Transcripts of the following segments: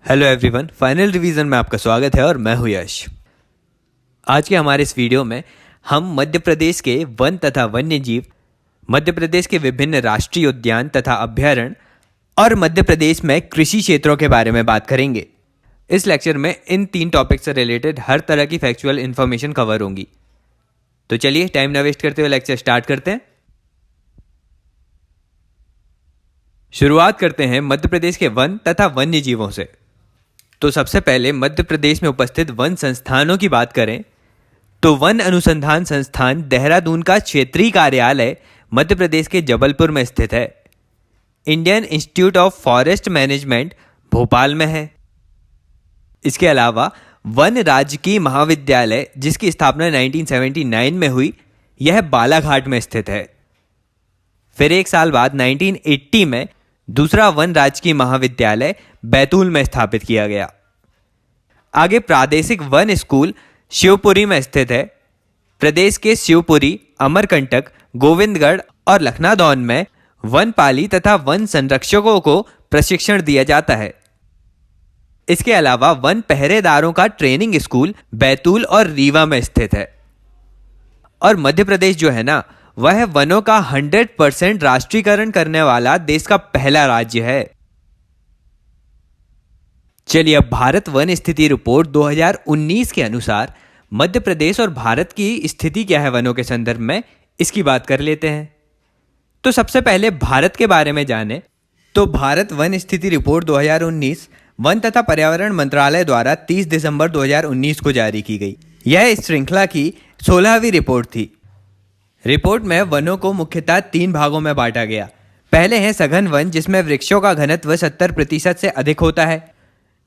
Hello everyone, final revision में आपका स्वागत है और मैं हूं यश। आज के हमारे इस वीडियो में हम मध्य प्रदेश के वन तथा वन्य जीव, मध्य प्रदेश के विभिन्न राष्ट्रीय उद्यान तथा अभ्यारण्य और मध्य प्रदेश में कृषि क्षेत्रों के बारे में बात करेंगे। इस लेक्चर में इन 3 टॉपिक से रिलेटेड हर तरह की फैक्चुअल इन्फॉर्मेशन कवर होंगी। तो चलिए टाइम ना वेस्ट करते हुए लेक्चर स्टार्ट करते हैं। शुरुआत करते हैं मध्य प्रदेश के वन तथा वन्य जीवों से। तो सबसे पहले मध्य प्रदेश में उपस्थित वन संस्थानों की बात करें तो वन अनुसंधान संस्थान देहरादून का क्षेत्रीय कार्यालय मध्य प्रदेश के जबलपुर में स्थित है। Indian institute of forest management Bhopal में है। इसके अलावा वन राजकीय महाविद्यालय जिसकी स्थापना 1979 में हुई, यह बालाघाट में स्थित है। फिर एक साल बाद 1980 में दूसरा वन राजकीय महाविद्यालय बैतूल में स्थापित किया गया। आगे प्रादेशिक वन स्कूल शिवपुरी में स्थित है। प्रदेश के शिवपुरी, अमरकंटक, गोविंदगढ़ और लखनादौन में वनपाली तथा वन संरक्षकों को प्रशिक्षण दिया जाता है। इसके अलावा वन पहरेदारों का ट्रेनिंग स्कूल बैतूल और रीवा में स्थित है। और मध्य प्रदेश जो है ना, वह वनों का 100% राष्ट्रीयकरण करने वाला देश का पहला राज्य है। चलिए अब भारत वन स्थिति रिपोर्ट 2019 के अनुसार मध्य प्रदेश और भारत की स्थिति क्या है वनों के संदर्भ में, इसकी बात कर लेते हैं। तो सबसे पहले भारत के बारे में जाने तो भारत वन स्थिति रिपोर्ट 2019 वन तथा पर्यावरण मंत्रालय द्वारा 30 दिसंबर 2019 को जारी की गई। यह इस श्रृंखला की 16वीं रिपोर्ट थी। रिपोर्ट में वनों को मुख्यतः 3 भागों में बांटा गया। पहले हैं सघन वन जिसमें वृक्षों का घनत्व 70% से अधिक होता है।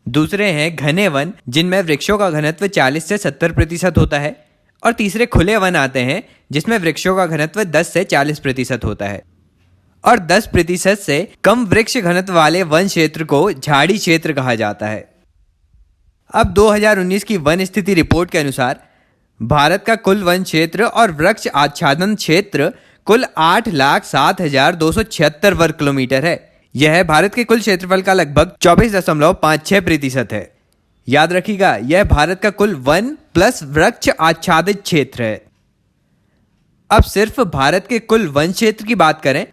दूसरे हैं घने वन जिनमें वृक्षों का घनत्व 40 से 70% होता है। और तीसरे खुले वन आते हैं जिसमें वृक्षों का घनत्व 10 से 40% होता है। और 10% से कम वृक्ष घनत्व वाले वन क्षेत्र को झाड़ी क्षेत्र कहा जाता है। अब 2019 की वन स्थिति रिपोर्ट के अनुसार भारत का कुल वन क्षेत्र और वृक्ष आच्छादन क्षेत्र कुल 8,07,276 वर्ग किलोमीटर है। यह भारत के कुल क्षेत्रफल का लगभग 24.56% है। याद रखिएगा, यह भारत का कुल वन प्लस वृक्ष आच्छादित क्षेत्र है। अब सिर्फ भारत के कुल वन क्षेत्र की बात करें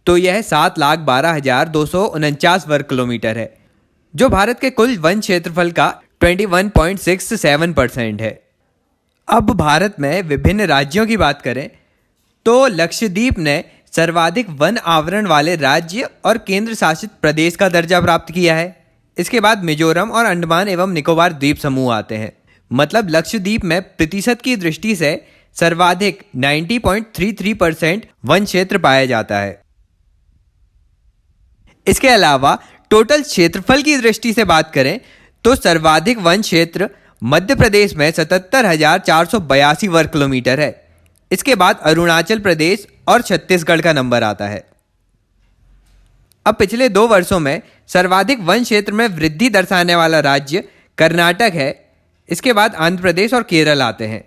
तो यह 7,12,249 वर्ग किलोमीटर है, जो भारत के कुल वन क्षेत्रफल का 21.67% है। अब भारत में विभिन्न राज्यों की बात करें तो लक्षद्वीप ने सर्वाधिक वन आवरण वाले राज्य और केंद्र शासित प्रदेश का दर्जा प्राप्त किया है। इसके बाद मिजोरम और अंडमान एवं निकोबार द्वीप समूह आते हैं। मतलब लक्षद्वीप में प्रतिशत की दृष्टि से सर्वाधिक 90.33% वन क्षेत्र पाया जाता है। इसके अलावा टोटल क्षेत्रफल की दृष्टि से बात करें तो सर्वाधिक वन क्षेत्र मध्य प्रदेश में 77,482 वर्ग किलोमीटर है। इसके बाद अरुणाचल प्रदेश और छत्तीसगढ़ का नंबर आता है। अब पिछले 2 वर्षों में सर्वाधिक वन क्षेत्र में वृद्धि दर्शाने वाला राज्य कर्नाटक है। इसके बाद आंध्र प्रदेश और केरल आते हैं।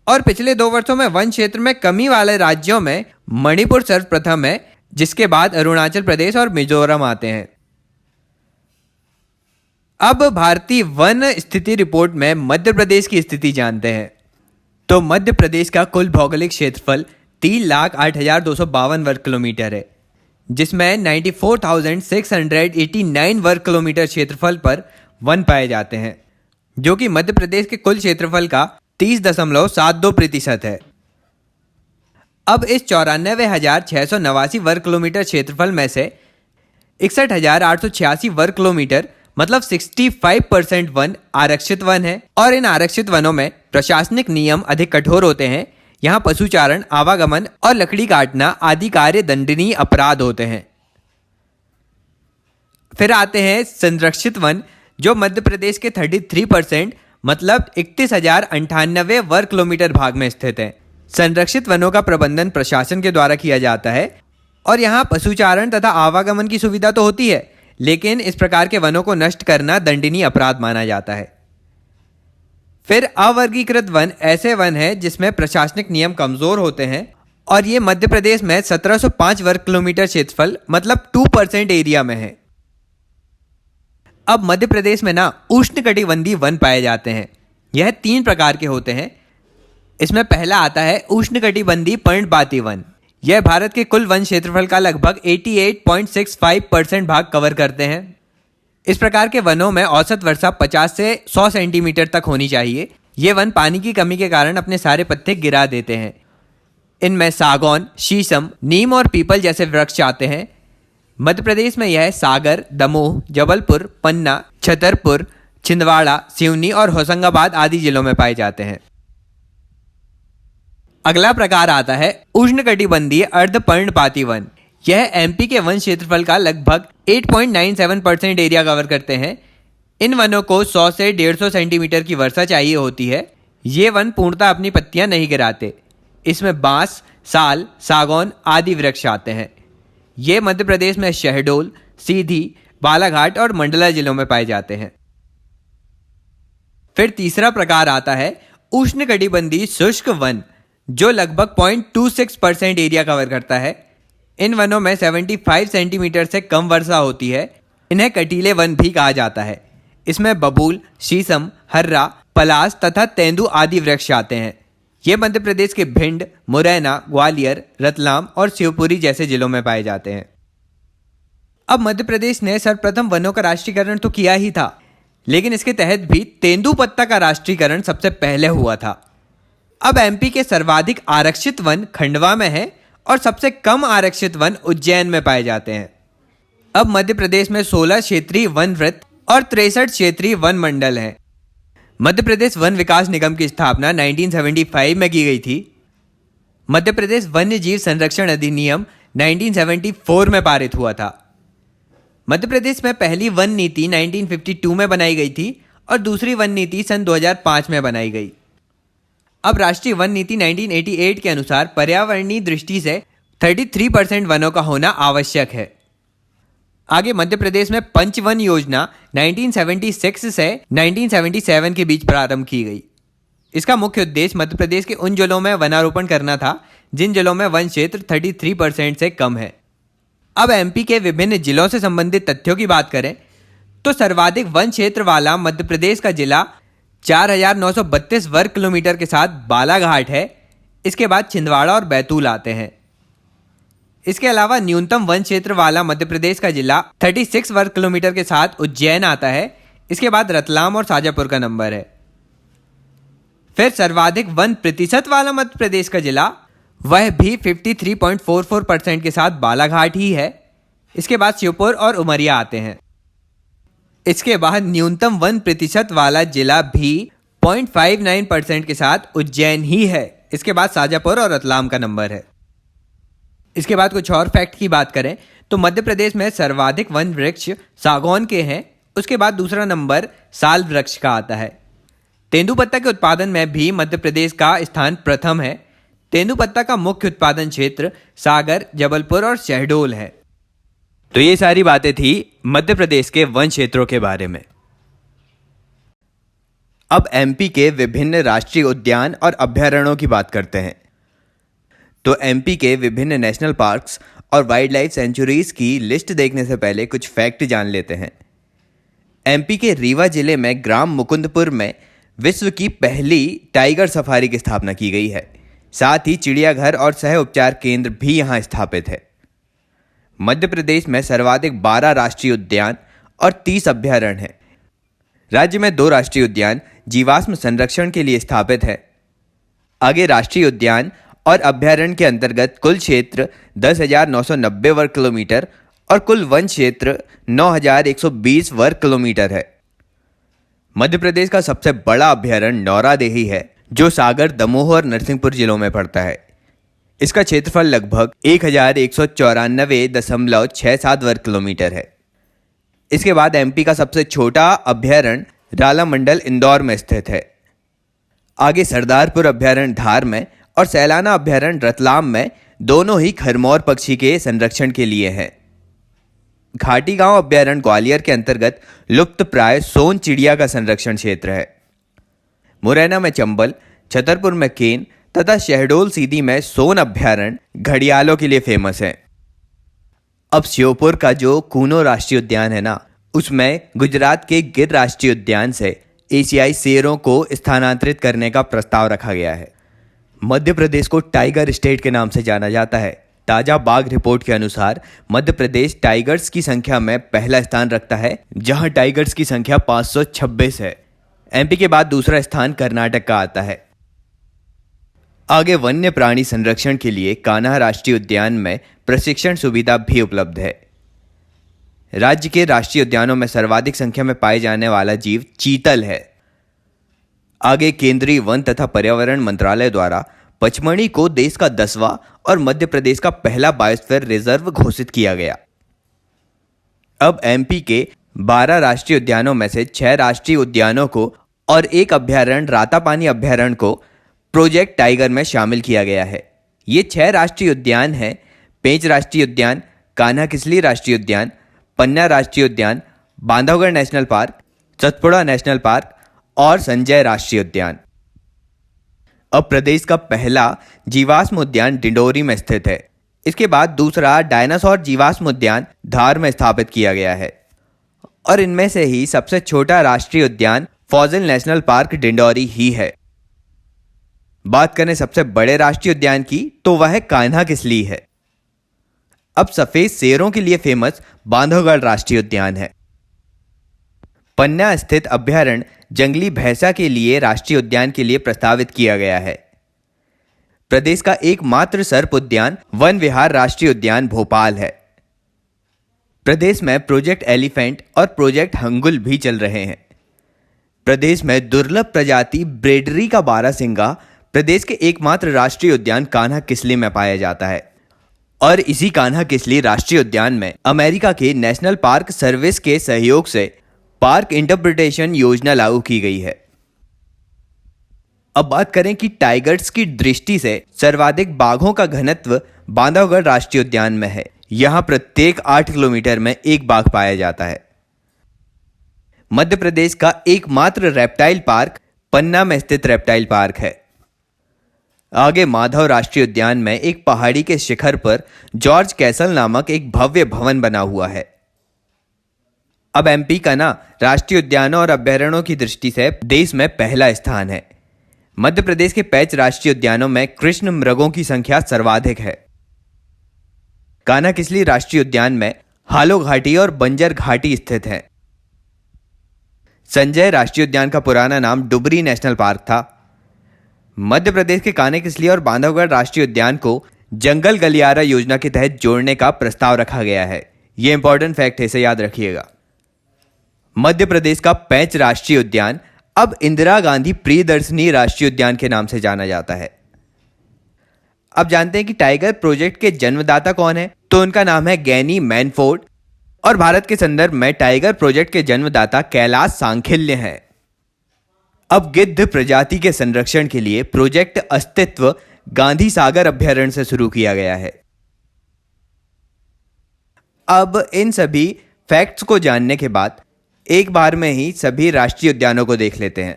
और पिछले 2 वर्षों में वन क्षेत्र में कमी वाले राज्यों में मणिपुर सर्वप्रथम है, जिसके बाद अरुणाचल प्रदेश और मिजोरम आते हैं। अब भारतीय वन स्थिति रिपोर्ट में मध्य प्रदेश की स्थिति जानते हैं। तो मध्य प्रदेश का कुल भौगोलिक क्षेत्रफल 3,08,252 वर्ग किलोमीटर है, जिसमें 94,689 वर्ग किलोमीटर क्षेत्रफल पर वन पाए जाते हैं, जो कि मध्य प्रदेश के कुल क्षेत्रफल का 30.72% है। अब इस 94,689 वर्ग किलोमीटर क्षेत्रफल में से 61,886 वर्ग किलोमीटर मतलब 65% वन आरक्षित वन है। और इन आरक्षित वनों में प्रशासनिक नियम अधिक कठोर होते हैं। यहाँ पशुचारण, आवागमन और लकड़ी काटना आदि कार्य दंडनीय अपराध होते हैं। फिर आते हैं संरक्षित वन, जो मध्य प्रदेश के 33% मतलब 31,098 वर्ग किलोमीटर भाग में स्थित है। संरक्षित वनों का प्रबंधन प्रशासन के द्वारा किया जाता है। और यहाँ पशुचारण तथा आवागमन की सुविधा तो होती है, लेकिन इस प्रकार के वनों को नष्ट करना दंडनीय अपराध माना जाता है। फिर अवर्गीकृत वन ऐसे वन हैं जिसमें प्रशासनिक नियम कमजोर होते हैं और ये मध्य प्रदेश में 1705 वर्ग किलोमीटर क्षेत्रफल मतलब 2% एरिया में है। अब मध्य प्रदेश में ना उष्णकटिबंधीय वन पाए जाते हैं। यह 3 प्रकार के होते हैं। इसमें पहला आता है उष्णकटिबंधीय पर्णपाती वन। यह भारत के कुल वन क्षेत्रफल का लगभग 88.65% भाग कवर करते हैं। इस प्रकार के वनों में औसत वर्षा 50 से 100 सेंटीमीटर तक होनी चाहिए। ये वन पानी की कमी के कारण अपने सारे पत्ते गिरा देते हैं। इनमें सागौन, शीशम, नीम और पीपल जैसे वृक्ष आते हैं। मध्य प्रदेश में यह सागर, दमोह, जबलपुर, पन्ना, छतरपुर, छिंदवाड़ा, सिवनी और होशंगाबाद आदि जिलों में पाए जाते हैं। अगला प्रकार आता है उष्णकटिबंधीय अर्धपर्णपाती वन। यह एमपी के वन क्षेत्रफल का लगभग 8.97% एरिया कवर करते हैं। इन वनों को 100 से 150 सेंटीमीटर की वर्षा चाहिए होती है। ये वन पूर्णतः अपनी पत्तियां नहीं गिराते। इसमें बांस, साल, सागौन आदि वृक्ष आते हैं। ये मध्य प्रदेश में शहडोल, सीधी, बालाघाट और मंडला जिलों में पाए जाते हैं। फिर तीसरा प्रकार आता है उष्णकटिबंधीय शुष्क वन, जो लगभग 0.26% एरिया कवर करता है। इन वनों में 75 सेंटीमीटर से कम वर्षा होती है। इन्हें कटीले वन भी कहा जाता है। इसमें बबूल, शीशम, हर्रा, पलास तथा तेंदू आदि वृक्ष आते हैं। ये मध्य प्रदेश के भिंड, मुरैना, ग्वालियर, रतलाम और शिवपुरी जैसे जिलों में पाए जाते हैं। अब मध्य प्रदेश ने सर्वप्रथम वनों का राष्ट्रीयकरण तो किया ही था, लेकिन इसके तहत भी तेंदूपत्ता का राष्ट्रीयकरण सबसे पहले हुआ था। अब एमपी के सर्वाधिक आरक्षित वन खंडवा में है और सबसे कम आरक्षित वन उज्जैन में पाए जाते हैं। अब मध्य प्रदेश में 16 क्षेत्रीय वन वृत्त और 63 क्षेत्रीय वन मंडल हैं। मध्य प्रदेश वन विकास निगम की स्थापना 1975 में की गई थी। मध्य प्रदेश वन्य जीव संरक्षण अधिनियम 1974 में पारित हुआ था। मध्य प्रदेश में पहली वन नीति 1952 में बनाई गई थी और दूसरी वन नीति सन 2005 में बनाई गई। अब राष्ट्रीय वन नीति 1988 के अनुसार पर्यावरणीय दृष्टि से 33% वनों का होना आवश्यक है। आगे मध्य प्रदेश में पंचवन योजना 1976 से 1977 के बीच प्रारंभ की गई। इसका मुख्य उद्देश्य मध्य प्रदेश के उन जिलों में वनारोपण करना था जिन जिलों में वन क्षेत्र 33% से कम है। अब एमपी के विभिन्न जिलों से संबंधित तथ्यों की बात करें तो सर्वाधिक वन क्षेत्र वाला मध्य प्रदेश का जिला 4,932 वर्ग किलोमीटर के साथ बालाघाट है। इसके बाद छिंदवाड़ा और बैतूल आते हैं। इसके अलावा न्यूनतम वन क्षेत्र वाला मध्य प्रदेश का जिला 36 वर्ग किलोमीटर के साथ उज्जैन आता है। इसके बाद रतलाम और शाजापुर का नंबर है। फिर सर्वाधिक वन प्रतिशत वाला मध्य प्रदेश का जिला वह भी 53.44% के साथ बालाघाट ही है। इसके बाद श्योपुर और उमरिया आते हैं। इसके बाद न्यूनतम वन प्रतिशत वाला जिला भी 0.59% के साथ उज्जैन ही है। इसके बाद शाजापुर और रतलाम का नंबर है। इसके बाद कुछ और फैक्ट की बात करें तो मध्य प्रदेश में सर्वाधिक वन वृक्ष सागौन के हैं। उसके बाद दूसरा नंबर साल वृक्ष का आता है। तेंदूपत्ता के उत्पादन में भी मध्य प्रदेश का स्थान प्रथम है। तेंदूपत्ता का मुख्य उत्पादन क्षेत्र सागर, जबलपुर और शहडोल है। तो ये सारी बातें थी मध्य प्रदेश के वन क्षेत्रों के बारे में। अब एमपी के विभिन्न राष्ट्रीय उद्यान और अभयारण्यों की बात करते हैं। तो एमपी के विभिन्न नेशनल पार्क्स और वाइल्ड लाइफ सेंचुरीज की लिस्ट देखने से पहले कुछ फैक्ट जान लेते हैं। एमपी के रीवा जिले में ग्राम मुकुंदपुर में विश्व की पहली टाइगर सफारी की स्थापना की गई है। साथ ही चिड़ियाघर और सह उपचार केंद्र भी यहाँ स्थापित है। मध्य प्रदेश में सर्वाधिक 12 राष्ट्रीय उद्यान और 30 अभयारण्य हैं। राज्य में 2 राष्ट्रीय उद्यान जीवाश्म संरक्षण के लिए स्थापित है। आगे राष्ट्रीय उद्यान और अभयारण्य के अंतर्गत कुल क्षेत्र 10,990 वर्ग किलोमीटर और कुल वन क्षेत्र 9,120 वर्ग किलोमीटर है। मध्य प्रदेश का सबसे बड़ा अभयारण्य नौरादेही है, जो सागर, दमोह और नरसिंहपुर जिलों में पड़ता है। इसका क्षेत्रफल लगभग 1,194.67 वर्ग किलोमीटर है। इसके बाद एमपी का सबसे छोटा अभयारण्य राला मंडल इंदौर में स्थित है। आगे सरदारपुर अभयारण्य धार में और सैलाना अभयारण्य रतलाम में, दोनों ही खरमौर पक्षी के संरक्षण के लिए हैं। घाटी गांव अभयारण्य ग्वालियर के अंतर्गत लुप्त प्राय सोन चिड़िया का संरक्षण क्षेत्र है। मुरैना में चंबल, छतरपुर में केन तथा शहडोल सीधी में सोन अभयारण्य घड़ियालों के लिए फेमस है। अब श्योपुर का जो कूनो राष्ट्रीय उद्यान है ना, उसमें गुजरात के गिर राष्ट्रीय उद्यान से एशियाई शेरों को स्थानांतरित करने का प्रस्ताव रखा गया है। मध्य प्रदेश को टाइगर स्टेट के नाम से जाना जाता है। ताजा बाघ रिपोर्ट के अनुसार मध्य प्रदेश टाइगर्स की संख्या में पहला स्थान रखता है, जहां टाइगर्स की संख्या 526 है। एमपी के बाद दूसरा स्थान कर्नाटक का आता है। आगे वन्य प्राणी संरक्षण के लिए कान्हा राष्ट्रीय उद्यान में प्रशिक्षण सुविधा भी उपलब्ध है। राज्य के राष्ट्रीय उद्यानों में सर्वाधिक संख्या में पाए जाने वाला जीव चीतल है। आगे केंद्रीय वन तथा पर्यावरण मंत्रालय द्वारा पचमढ़ी को देश का 10वां और मध्य प्रदेश का पहला बायोस्फीयर रिजर्व घोषित किया गया। अब एमपी के 12 राष्ट्रीय उद्यानों में से 6 राष्ट्रीय उद्यानों को और एक अभ्यारण्य रातापानी अभ्यारण्य को प्रोजेक्ट टाइगर में शामिल किया गया है। ये 6 राष्ट्रीय उद्यान हैं: पेंच राष्ट्रीय उद्यान, कान्हा किसली राष्ट्रीय उद्यान, पन्ना राष्ट्रीय उद्यान, Bandhavgarh national park, Satpura national park और संजय राष्ट्रीय उद्यान। अब प्रदेश का पहला जीवाश्म उद्यान डिंडोरी में स्थित है। इसके बाद दूसरा डायनासोर जीवाश्म उद्यान धार में स्थापित किया गया है और इनमें से ही सबसे छोटा राष्ट्रीय उद्यान फॉसिल नेशनल पार्क डिंडोरी ही है। बात करें सबसे बड़े राष्ट्रीय उद्यान की तो वह कान्हा किसली है। अब सफेद शेरों के लिए फेमस बांधवगढ़ राष्ट्रीय उद्यान है। पन्ना स्थित अभ्यारण्य जंगली भैंसा के लिए राष्ट्रीय उद्यान के लिए प्रस्तावित किया गया है। प्रदेश का एकमात्र सर्प उद्यान वन विहार राष्ट्रीय उद्यान भोपाल है। प्रदेश में प्रोजेक्ट एलिफेंट और प्रोजेक्ट हंगुल भी चल रहे हैं। प्रदेश में दुर्लभ प्रजाति ब्रेडरी का बारहसिंगा प्रदेश के एकमात्र राष्ट्रीय उद्यान कान्हा किसली में पाया जाता है और इसी कान्हा किसली राष्ट्रीय उद्यान में अमेरिका के नेशनल पार्क सर्विस के सहयोग से पार्क इंटरप्रिटेशन योजना लागू की गई है। अब बात करें कि टाइगर्स की दृष्टि से सर्वाधिक बाघों का घनत्व बांधवगढ़ राष्ट्रीय उद्यान में है। यहां प्रत्येक 8 किलोमीटर में एक बाघ पाया जाता है। मध्य प्रदेश का एकमात्र रेप्टाइल पार्क पन्ना में स्थित रेप्टाइल पार्क है। आगे माधव राष्ट्रीय उद्यान में एक पहाड़ी के शिखर पर जॉर्ज कैसल नामक एक भव्य भवन बना हुआ है। अब एमपी का राष्ट्रीय उद्यानों और अभ्यारण्यों की दृष्टि से देश में पहला स्थान है। मध्य प्रदेश के 5 राष्ट्रीय उद्यानों में कृष्ण मृगों की संख्या सर्वाधिक है। कान्हा किसली राष्ट्रीय उद्यान में हालो घाटी और बंजर घाटी स्थित है। संजय राष्ट्रीय उद्यान का पुराना नाम डुबरी नेशनल पार्क था। मध्य प्रदेश के कान्हा किसली और बांधवगढ़ राष्ट्रीय उद्यान को जंगल गलियारा योजना के तहत जोड़ने का प्रस्ताव रखा गया है। यह इंपॉर्टेंट फैक्ट है, इसे याद रखिएगा। मध्य प्रदेश का पेंच राष्ट्रीय उद्यान अब इंदिरा गांधी प्रियदर्शनी राष्ट्रीय उद्यान के नाम से जाना जाता है। अब जानते हैं कि टाइगर प्रोजेक्ट के जन्मदाता कौन है, तो उनका नाम है गैनी मैनफोर्ड और भारत के संदर्भ में टाइगर प्रोजेक्ट के जन्मदाता कैलाश सांखिल्य हैं। अब गिद्ध प्रजाति के संरक्षण के लिए प्रोजेक्ट अस्तित्व गांधी सागर अभ्यारण्य से शुरू किया गया है। अब इन सभी फैक्ट्स को जानने के बाद एक बार में ही सभी राष्ट्रीय उद्यानों को देख लेते हैं।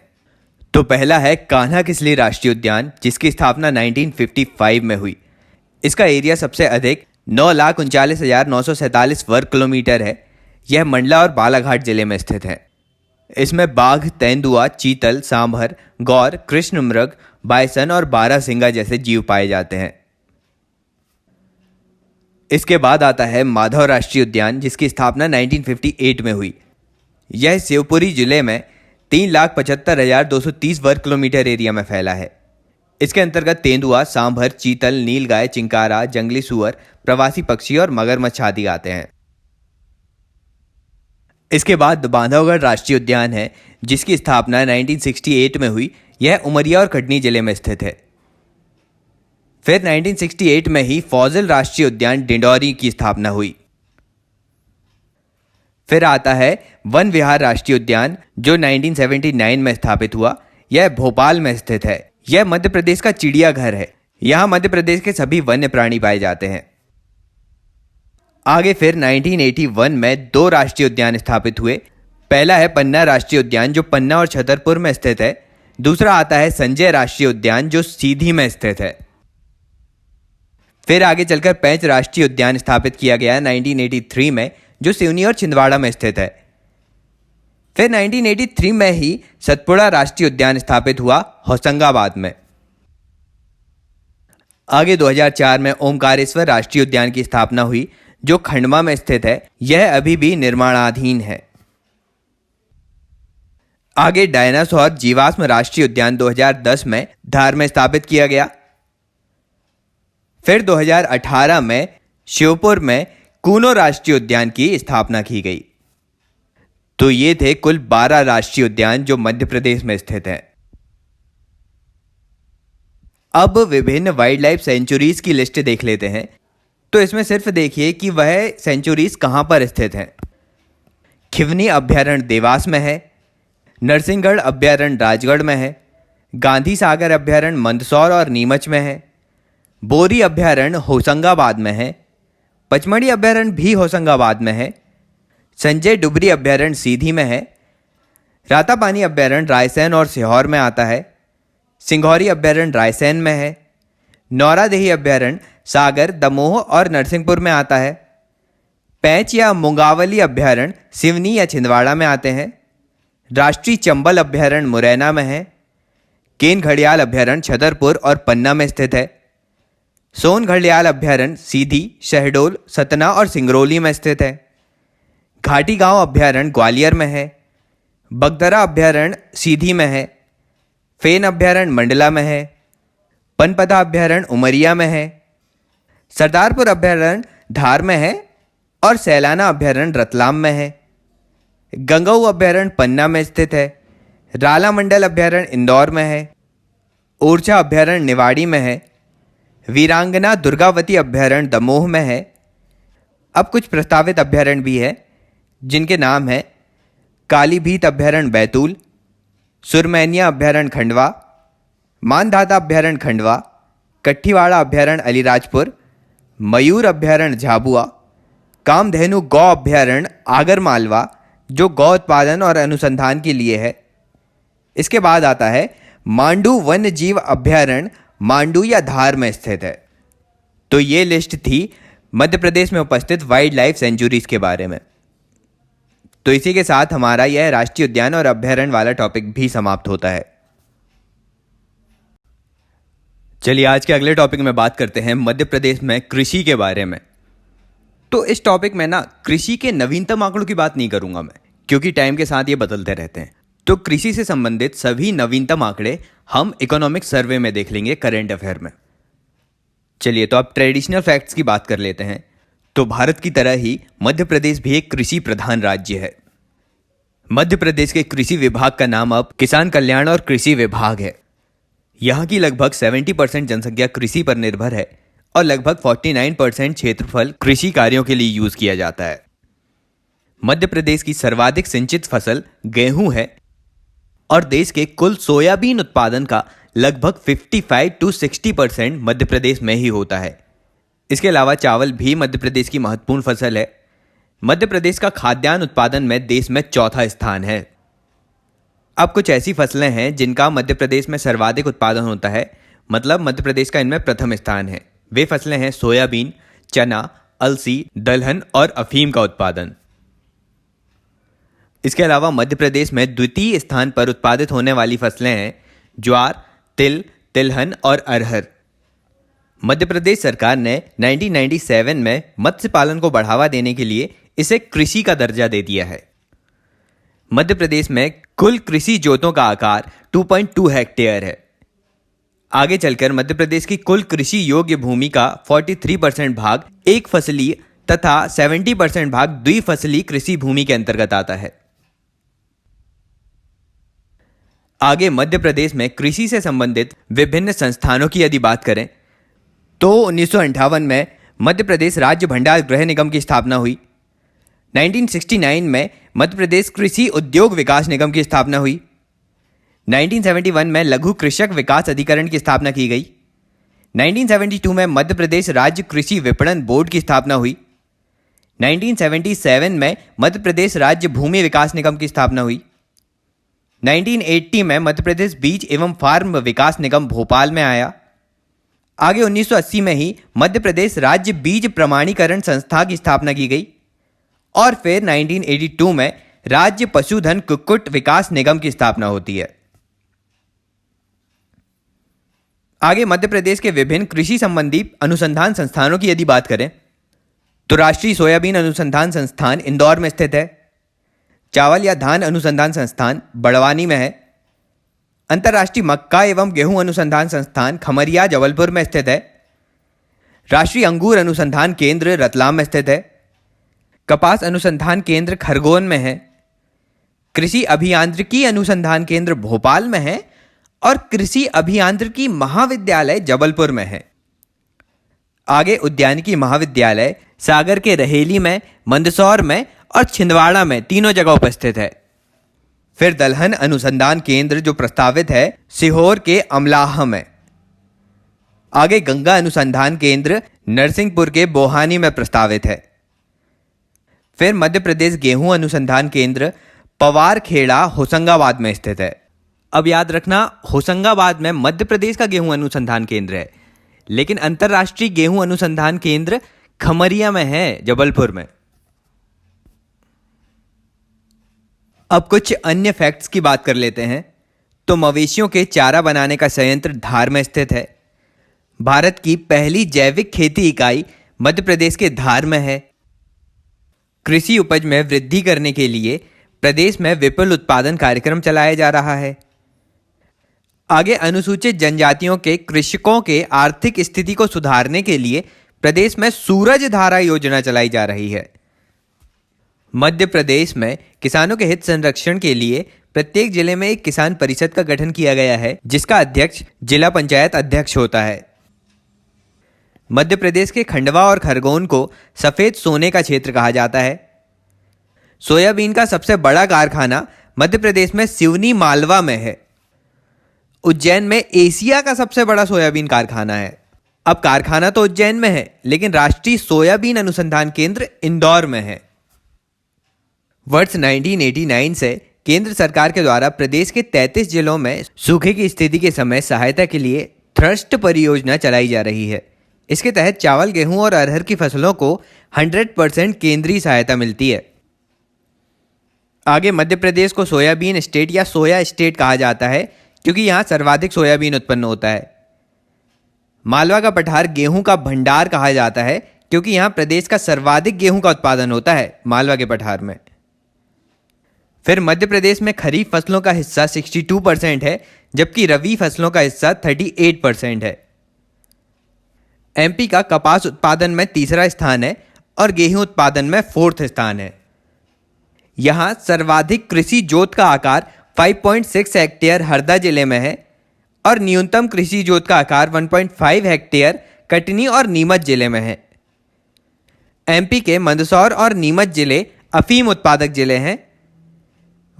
तो पहला है कान्हा किसली राष्ट्रीय उद्यान, जिसकी स्थापना 1955 में हुई। इसका एरिया सबसे अधिक 9,39,947 वर्ग किलोमीटर है। यह मंडला और बालाघाट जिले में स्थित है। इसमें बाघ, तेंदुआ, चीतल, सांभर, गौर, कृष्ण मृग, बायसन और बारहसिंगा जैसे जीव पाए जाते हैं। इसके बाद आता है माधव राष्ट्रीय उद्यान, जिसकी स्थापना 1958 में हुई। यह शिवपुरी जिले में 3,75,230 वर्ग किलोमीटर एरिया में फैला है। इसके अंतर्गत तेंदुआ, सांभर, चीतल, नीलगाय, चिंकारा, जंगली सुअर, प्रवासी पक्षी और मगरमच्छ आदि आते हैं। इसके बाद बांधवगढ़ राष्ट्रीय उद्यान है, जिसकी स्थापना 1968 में हुई। यह उमरिया और कटनी जिले में स्थित है। फिर 1968 में ही फॉसिल राष्ट्रीय उद्यान डिंडोरी की स्थापना हुई। फिर आता है वन विहार राष्ट्रीय उद्यान, जो 1979 में स्थापित हुआ। यह भोपाल में स्थित है। यह मध्य प्रदेश का चिड़ियाघर है। यहां मध्य प्रदेश के सभी वन्य प्राणी पाए जाते हैं। आगे फिर 1981 में 2 राष्ट्रीय उद्यान स्थापित हुए। पहला है पन्ना राष्ट्रीय उद्यान, जो पन्ना और छतरपुर में स्थित है। दूसरा आता है संजय राष्ट्रीय उद्यान, जो सीधी में स्थित है। फिर आगे चलकर पेंच राष्ट्रीय उद्यान स्थापित किया गया 1983 में, जो सिवनी और छिंदवाड़ा में स्थित है। फिर 1983 में ही सतपुड़ा राष्ट्रीय उद्यान स्थापित हुआ होशंगाबाद में। आगे 2004 में ओमकारेश्वर राष्ट्रीय उद्यान की स्थापना हुई जो खंडवा में स्थित है। यह अभी भी निर्माणाधीन है। आगे डायनासोर जीवाश्म राष्ट्रीय उद्यान 2010 में धार में स्थापित किया गया। फिर 2018 में श्योपुर में कूनो राष्ट्रीय उद्यान की स्थापना की गई। तो ये थे कुल 12 राष्ट्रीय उद्यान जो मध्य प्रदेश में स्थित हैं। अब विभिन्न वाइल्ड लाइफ सेंचुरीज की लिस्ट देख लेते हैं। तो इसमें सिर्फ देखिए कि वह सेंचुरीज कहां पर स्थित हैं। खिवनी अभ्यारण्य देवास में है, नरसिंहगढ़ अभ्यारण्य राजगढ़ में है, गांधी सागर अभ्यारण्य मंदसौर और नीमच में है, बोरी अभ्यारण्य होशंगाबाद में है, पचमढ़ी अभ्यारण्य भी होशंगाबाद में है, संजय डुबरी अभ्यारण्य सीधी में है, रातापानी अभ्यारण्य रायसेन और सीहोर में आता है, सिंघौरी अभ्यारण्य रायसेन में है, नौरादेही अभ्यारण्य सागर, दमोह और नरसिंहपुर में आता है, पैंच या मुंगावली अभ्यारण्य सिवनी या छिंदवाड़ा में आते हैं, राष्ट्रीय चंबल अभ्यारण्य मुरैना में है, केन घड़ियाल अभ्यारण्य छतरपुर और पन्ना में स्थित है, सोन घड़ियाल अभ्यारण्य सीधी, शहडोल, सतना और सिंगरौली में स्थित है, घाटी गांव अभ्यारण्य ग्वालियर में है, बगदरा अभ्यारण्य सीधी में है, फेन अभ्यारण्य मंडला में है, पनपता अभ्यारण्य उमरिया में है, सरदारपुर अभ्यारण्य धार में है और सैलाना अभ्यारण्य रतलाम में है, गंगऊ अभ्यारण्य पन्ना में स्थित है, राला मंडल अभ्यारण्य इंदौर में है, ओरछा अभ्यारण्य निवाड़ी में है, वीरांगना दुर्गावती अभ्यारण्य दमोह में है। अब कुछ प्रस्तावित अभ्यारण्य भी है जिनके नाम है कालीभीत अभ्यारण्य बैतूल, सुरमैनिया अभ्यारण्य खंडवा, मानधाता अभ्यारण्य खंडवा, कट्ठीवाड़ा अभ्यारण्य अलीराजपुर, मयूर अभ्यारण्य झाबुआ, कामधेनु गौ अभ्यारण्य आगरमालवा जो गौ उत्पादन और अनुसंधान के लिए है। इसके बाद आता है मांडू वन्य जीव अभ्यारण्य मांडू या धार में स्थित है। तो ये लिस्ट थी मध्य प्रदेश में उपस्थित वाइल्ड लाइफ सेंचुरीज के बारे में। तो इसी के साथ हमारा यह राष्ट्रीय उद्यान और अभ्यारण्य वाला टॉपिक भी समाप्त होता है। चलिए आज के अगले टॉपिक में बात करते हैं मध्य प्रदेश में कृषि के बारे में। तो इस टॉपिक में ना कृषि के नवीनतम आंकड़ों की बात नहीं करूंगा मैं, क्योंकि टाइम के साथ ये बदलते रहते हैं। तो कृषि से संबंधित सभी नवीनतम आंकड़े हम इकोनॉमिक सर्वे में देख लेंगे, करंट अफेयर में। चलिए तो अब ट्रेडिशनल फैक्ट्स की बात कर लेते हैं। तो भारत की तरह ही मध्य प्रदेश भी एक कृषि प्रधान राज्य है। मध्य प्रदेश के कृषि विभाग का नाम अब किसान कल्याण और कृषि विभाग है। यहाँ की लगभग 70% जनसंख्या कृषि पर निर्भर है और लगभग 49% क्षेत्रफल कृषि कार्यों के लिए यूज किया जाता है। मध्य प्रदेश की सर्वाधिक सिंचित फसल गेहूं है और देश के कुल सोयाबीन उत्पादन का लगभग 55 to 60% मध्य प्रदेश में ही होता है। इसके अलावा चावल भी मध्य प्रदेश की महत्वपूर्ण फसल है। मध्य प्रदेश का खाद्यान्न उत्पादन में देश में चौथा स्थान है। अब कुछ ऐसी फसलें हैं जिनका मध्य प्रदेश में सर्वाधिक उत्पादन होता है, मतलब मध्य प्रदेश का इनमें प्रथम स्थान है। वे फसलें हैं सोयाबीन, चना, अलसी, दलहन और अफीम का उत्पादन। इसके अलावा मध्य प्रदेश में द्वितीय स्थान पर उत्पादित होने वाली फसलें हैं ज्वार, तिल, तिलहन और अरहर। मध्य प्रदेश सरकार ने 1997 में मत्स्य पालन को बढ़ावा देने के लिए इसे कृषि का दर्जा दे दिया है। मध्य प्रदेश में कुल कृषि जोतों का आकार 2.2 हेक्टेयर है। आगे चलकर मध्य प्रदेश की कुल कृषि योग्य भूमि का 43% भाग एक फसलीय तथा 70% भाग द्विफसली कृषि भूमि के अंतर्गत आता है। आगे मध्य प्रदेश में कृषि से संबंधित विभिन्न संस्थानों की यदि बात करें तो 1958 में मध्य प्रदेश राज्य भंडार गृह निगम की स्थापना हुई। 1969 में मध्य प्रदेश कृषि उद्योग विकास निगम की स्थापना हुई। 1971 में लघु कृषक विकास अधिकरण की स्थापना की गई। 1972 में मध्य प्रदेश राज्य कृषि विपणन बोर्ड की स्थापना हुई। 1977 में मध्य प्रदेश राज्य भूमि विकास निगम की स्थापना हुई। 1980 में मध्य प्रदेश बीज एवं फार्म विकास निगम भोपाल में आया। आगे 1980 में ही मध्य प्रदेश राज्य बीज प्रमाणीकरण संस्था की स्थापना की गई और फिर 1982 में राज्य पशुधन कुक्कुट विकास निगम की स्थापना होती है। आगे मध्य प्रदेश के विभिन्न कृषि संबंधी अनुसंधान संस्थानों की यदि बात करें तो राष्ट्रीय सोयाबीन अनुसंधान संस्थान इंदौर में स्थित है। चावल या धान अनुसंधान संस्थान बड़वानी में है। अंतर्राष्ट्रीय मक्का एवं गेहूं अनुसंधान संस्थान खमरिया जबलपुर में स्थित है। राष्ट्रीय अंगूर अनुसंधान केंद्र रतलाम में स्थित है। कपास अनुसंधान केंद्र खरगोन में है। कृषि अभियांत्रिकी अनुसंधान केंद्र भोपाल में है और कृषि अभियांत्रिकी महाविद्यालय जबलपुर में है। आगे उद्यानिकी महाविद्यालय सागर के रहेली में, मंदसौर में और छिंदवाड़ा में तीनों जगह उपस्थित है। फिर दलहन अनुसंधान केंद्र जो प्रस्तावित है सीहोर के अमलाह में। आगे गंगा अनुसंधान केंद्र नरसिंहपुर के बोहानी में प्रस्तावित है। फिर मध्य प्रदेश गेहूं अनुसंधान केंद्र पवार खेड़ा होशंगाबाद में स्थित है। अब याद रखना, होशंगाबाद में मध्य प्रदेश का गेहूं अनुसंधान केंद्र है, लेकिन अंतर्राष्ट्रीय गेहूं अनुसंधान केंद्र खमरिया में है, जबलपुर में। अब कुछ अन्य फैक्ट्स की बात कर लेते हैं तो मवेशियों के चारा बनाने का संयंत्र धार में स्थित है। भारत की पहली जैविक खेती इकाई मध्य प्रदेश के धार में है। कृषि उपज में वृद्धि करने के लिए प्रदेश में विपुल उत्पादन कार्यक्रम चलाया जा रहा है। आगे अनुसूचित जनजातियों के कृषकों के आर्थिक स्थिति को सुधारने के लिए प्रदेश में सूरज धारा योजना चलाई जा रही है। मध्य प्रदेश में किसानों के हित संरक्षण के लिए प्रत्येक जिले में एक किसान परिषद का गठन किया गया है, जिसका अध्यक्ष जिला पंचायत अध्यक्ष होता है। मध्य प्रदेश के खंडवा और खरगोन को सफेद सोने का क्षेत्र कहा जाता है। सोयाबीन का सबसे बड़ा कारखाना मध्य प्रदेश में सिवनी मालवा में है। उज्जैन में एशिया का सबसे बड़ा सोयाबीन कारखाना है। अब कारखाना तो उज्जैन में है, लेकिन राष्ट्रीय सोयाबीन अनुसंधान केंद्र इंदौर में है। वर्ष 1989 से केंद्र सरकार के द्वारा प्रदेश के 33 जिलों में सूखे की स्थिति के समय सहायता के लिए थ्रस्ट परियोजना चलाई जा रही है। इसके तहत चावल, गेहूं और अरहर की फसलों को 100% केंद्रीय सहायता मिलती है। आगे मध्य प्रदेश को सोयाबीन स्टेट या सोया स्टेट कहा जाता है, क्योंकि यहाँ सर्वाधिक सोयाबीन उत्पन्न होता है। मालवा का पठार गेहूं का भंडार कहा जाता है, क्योंकि यहाँ प्रदेश का सर्वाधिक गेहूं का उत्पादन होता है, मालवा के पठार में। फिर मध्य प्रदेश में खरीफ फसलों का हिस्सा 62% है, जबकि रबी फसलों का हिस्सा 38% है। एमपी का कपास उत्पादन में तीसरा स्थान है और गेहूं उत्पादन में 4th स्थान है। यहाँ सर्वाधिक कृषि जोत का आकार 5.6 हेक्टेयर हरदा जिले में है और न्यूनतम कृषि जोत का आकार 1.5 हेक्टेयर कटनी और नीमच जिले में है। एमपी के मंदसौर और नीमच जिले अफीम उत्पादक जिले हैं।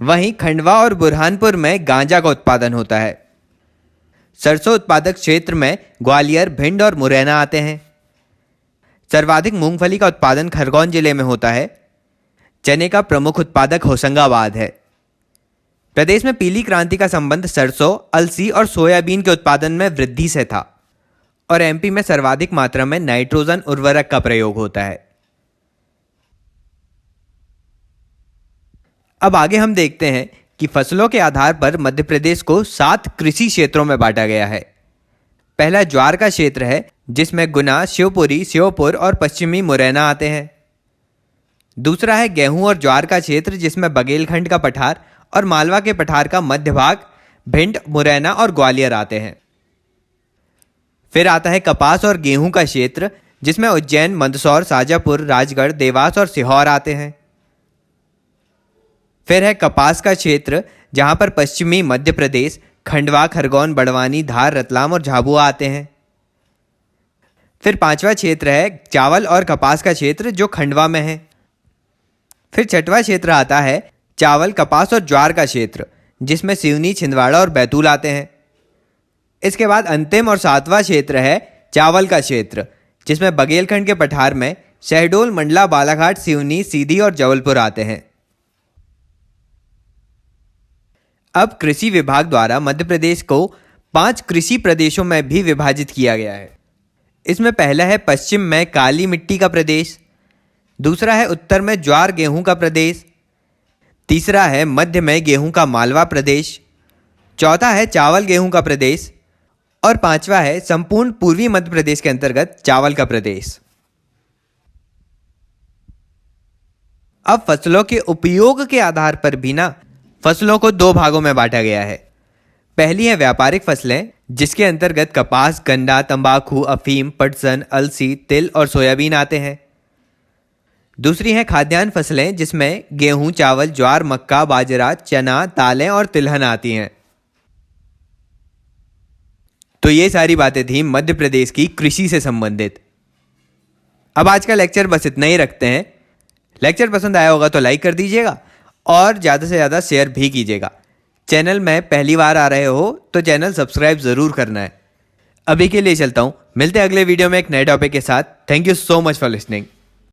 वहीं खंडवा और बुरहानपुर में गांजा का उत्पादन होता है। सरसों उत्पादक क्षेत्र में ग्वालियर, भिंड और मुरैना आते हैं। सर्वाधिक मूंगफली का उत्पादन खरगोन जिले में होता है। चने का प्रमुख उत्पादक होशंगाबाद है। प्रदेश में पीली क्रांति का संबंध सरसों, अलसी और सोयाबीन के उत्पादन में वृद्धि से था और एमपी में सर्वाधिक मात्रा में नाइट्रोजन उर्वरक का प्रयोग होता है। अब आगे हम देखते हैं कि फसलों के आधार पर मध्य प्रदेश को 7 कृषि क्षेत्रों में बांटा गया है। पहला ज्वार का क्षेत्र है, जिसमें गुना, शिवपुरी, श्योपुर और पश्चिमी मुरैना आते हैं। दूसरा है गेहूं और ज्वार का क्षेत्र, जिसमें बघेलखंड का पठार और मालवा के पठार का मध्य भाग, भिंड, मुरैना और ग्वालियर आते हैं। फिर आता है कपास और गेहूं का क्षेत्र, जिसमें उज्जैन, मंदसौर, शाजापुर, राजगढ़, देवास और सीहोर आते हैं। फिर है कपास का क्षेत्र, जहां पर पश्चिमी मध्य प्रदेश, खंडवा, खरगोन, बड़वानी, धार, रतलाम और झाबुआ आते हैं। फिर पांचवा क्षेत्र है चावल और कपास का क्षेत्र, जो खंडवा में है। फिर छठवां क्षेत्र आता है चावल, कपास और ज्वार का क्षेत्र, जिसमें सिवनी, छिंदवाड़ा और बैतूल आते हैं। इसके बाद अंतिम और 7वां क्षेत्र है चावल का क्षेत्र, जिसमें बघेलखंड के पठार में शहडोल, मंडला, बालाघाट, सिवनी, सीधी और जबलपुर आते हैं। अब कृषि विभाग द्वारा मध्य प्रदेश को 5 कृषि प्रदेशों में भी विभाजित किया गया है। इसमें पहला है पश्चिम में काली मिट्टी का प्रदेश, दूसरा है उत्तर में ज्वार गेहूं का प्रदेश, तीसरा है मध्य में गेहूं का मालवा प्रदेश, चौथा है चावल गेहूं का प्रदेश और पांचवा है संपूर्ण पूर्वी मध्य प्रदेश के अंतर्गत चावल का प्रदेश। अब फसलों के उपयोग के आधार पर भी ना फसलों को दो भागों में बांटा गया है। पहली है व्यापारिक फसलें, जिसके अंतर्गत कपास, गन्ना, तंबाकू, अफीम, पटसन, अलसी, तिल और सोयाबीन आते हैं। दूसरी है खाद्यान्न फसलें, जिसमें गेहूं, चावल, ज्वार, मक्का, बाजरा, चना, दालें और तिलहन आती हैं। तो ये सारी बातें थी मध्य प्रदेश की कृषि से संबंधित। अब आज का लेक्चर बस इतना ही रखते हैं। लेक्चर पसंद आया होगा तो लाइक कर दीजिएगा और ज़्यादा से ज़्यादा शेयर भी कीजिएगा। चैनल में पहली बार आ रहे हो तो चैनल सब्सक्राइब ज़रूर करना है। अभी के लिए चलता हूँ, मिलते हैं अगले वीडियो में एक नए टॉपिक के साथ। Thank you so much for listening.